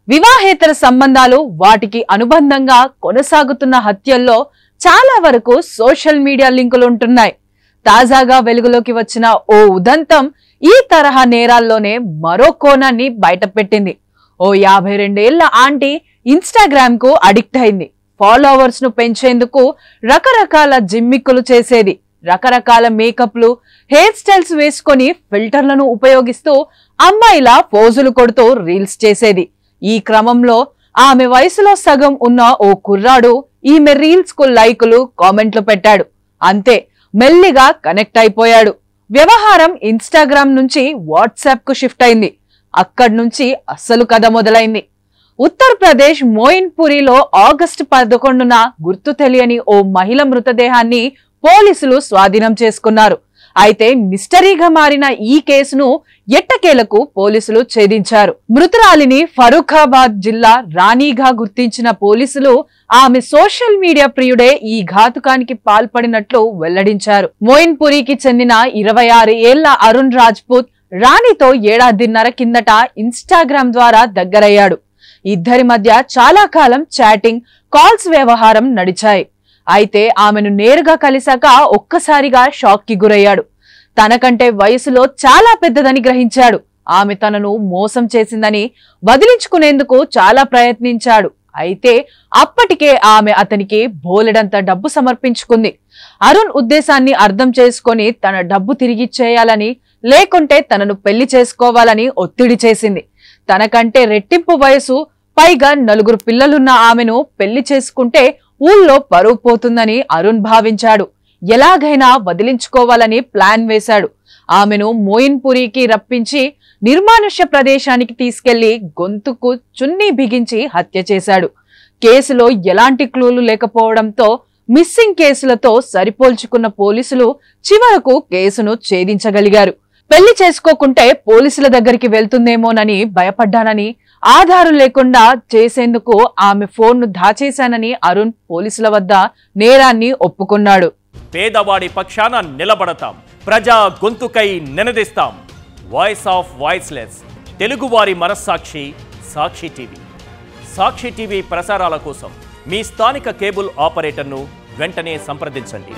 వివాహేతర సంబంధాలు వాటికి అనుబంధంగా కొనసాగుతున్న హత్యల్లో చాలా వరకు సోషల్ మీడియా లింకులు ఉంటున్నాయి. తాజాగా వెలుగులోకి వచ్చిన ఓ ఉదంతం ఈ తరహా నేరాల్లోనే మరో కోణాన్ని బయటపెట్టింది. ఓ 52 ఏళ్ల ఆంటీ ఇన్‌స్టాగ్రామ్ కు అడిక్ట్ అయింది. ఫాలోవర్స్ ను పెంచేందుకు రకరకాల జిమ్మిక్కులు చేసేది. రకరకాల మేకప్లు, హెయిర్ స్టైల్స్ వేసుకొని ఫిల్టర్లను ఉపయోగిస్తూ అమ్మాయిల పోజులు కొడుతూ రీల్స్ చేసేది. ఈ క్రమంలో ఆమె వయసులో సగం ఉన్న ఓ కుర్రాడు ఈమె రీల్స్ కు లైకులు, కామెంట్లు పెట్టాడు. అంతే, మెల్లిగా కనెక్ట్ అయిపోయాడు. వ్యవహారం ఇన్‌స్టాగ్రామ్ నుంచి వాట్సాప్ కు షిఫ్ట్ అయింది. అక్కడి నుంచి అస్సలు కథ మొదలైంది. ఉత్తరప్రదేశ్ మోయిన్పురిలో ఆగస్టు 11న గుర్తు తెలియని ఓ మహిళ మృతదేహాన్ని పోలీసులు స్వాధీనం చేసుకున్నారు. అయితే మిస్టరీగా మారిన ఈ కేసును ఎట్టకేలకు పోలీసులు ఛేదించారు. మృతురాలిని ఫరూఖాబాద్ జిల్లా రాణిగా గుర్తించిన పోలీసులు ఆమె సోషల్ మీడియా ప్రియుడే ఈ ఘాతుకానికి పాల్పడినట్లు వెల్లడించారు. మోయిన్పురికి చెందిన 26 ఏళ్ల అరుణ్ రాజ్పూత్ రాణితో ఏడాదిన్నర కిందట ఇన్‌స్టాగ్రామ్ ద్వారా దగ్గరయ్యాడు. ఇద్దరి మధ్య చాలా కాలం చాటింగ్, కాల్స్ వ్యవహారం నడిచాయి. అయితే ఆమెను నేరుగా కలిశాక ఒక్కసారిగా షాక్ కి గురయ్యాడు. తనకంటే వయసులో చాలా పెద్దదని గ్రహించాడు. ఆమె తనను మోసం చేసిందని వదిలించుకునేందుకు చాలా ప్రయత్నించాడు. అయితే అప్పటికే ఆమె అతనికి బోలెడంత డబ్బు సమర్పించుకుంది. అరుణ్ ఉద్దేశాన్ని అర్థం చేసుకొని తన డబ్బు తిరిగిచ్చేయాలని, లేకుంటే తనను పెళ్లి చేసుకోవాలని ఒత్తిడి చేసింది. తనకంటే రెట్టింపు వయసు, పైగా 4 పిల్లలున్న ఆమెను పెళ్లి చేసుకుంటే ఊళ్ళో పరువు పోతుందని అరుణ్ భావించాడు. ఎలాగైనా వదిలించుకోవాలని ప్లాన్ వేశాడు. ఆమెను మోయిన్పురికి రప్పించి నిర్మానుష్య ప్రదేశానికి తీసుకెళ్లి గొంతుకు చున్నీ బిగించి హత్య చేశాడు. కేసులో ఎలాంటి క్లూలు లేకపోవడంతో మిస్సింగ్ కేసులతో సరిపోల్చుకున్న పోలీసులు చివరకు కేసును ఛేదించగలిగారు. పెళ్లి చేసుకోకుంటే పోలీసుల దగ్గరికి వెళ్తుందేమోనని భయపడ్డానని, ఆధారం లేకుండా చేసేందుకు ఆమె ఫోన్ను దాచేశానని అరుణ్ పోలీసుల వద్ద నేరాన్ని ఒప్పుకున్నాడు. పేదవాడి పక్షాన నిలబడతాం, ప్రజా గొంతుకై నినదిస్తాం. వాయిస్ ఆఫ్ వాయిస్లెస్, తెలుగువారి మనస్సాక్షి సాక్షి టీవీ. సాక్షి టీవీ ప్రసారాల కోసం మీ స్థానిక కేబుల్ ఆపరేటర్ను వెంటనే సంప్రదించండి.